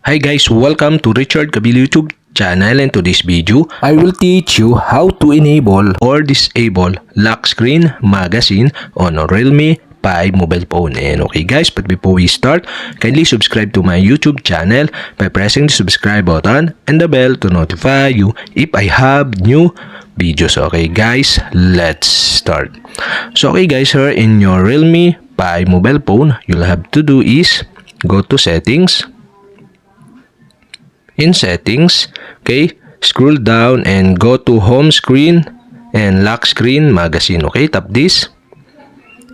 Hi guys, welcome to Richard Cabilo YouTube channel, and to this video, I will teach you how to enable or disable lock screen magazine on a Realme 5 mobile phone. And okay guys, but before we start, kindly subscribe to my YouTube channel by pressing the subscribe button and the bell to notify you if I have new videos. Okay guys, let's start. So okay guys, here in your Realme 5 mobile phone, you'll have to do is go to settings. In settings, okay, scroll down and go to home screen and lock screen magazine. Okay, tap this.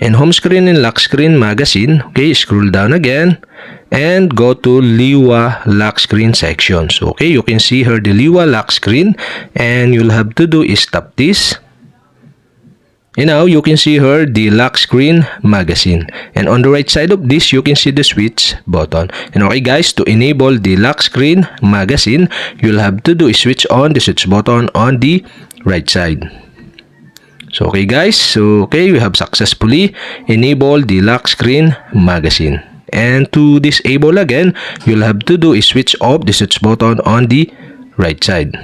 And home screen and lock screen magazine, okay, scroll down again and go to Liwa lock screen sections. Okay, you can see here the Liwa lock screen, and you'll have to do is tap this. And now you can see here the lock screen magazine, and on the right side of this you can see the switch button. And okay guys, to enable the lock screen magazine, you'll have to do is switch on the switch button on the right side. So okay guys, we have successfully enabled the lock screen magazine. And to disable again, you'll have to do is switch off the switch button on the right side.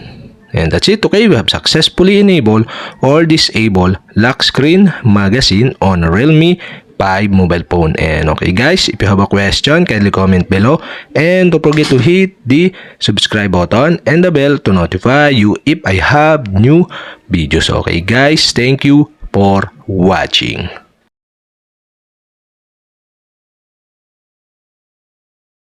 And that's it. Okay, we have successfully enabled or disabled lock screen magazine on a Realme 5 mobile phone. And okay guys, if you have a question, kindly comment below, and don't forget to hit the subscribe button and the bell to notify you if I have new videos. Okay guys, thank you for watching.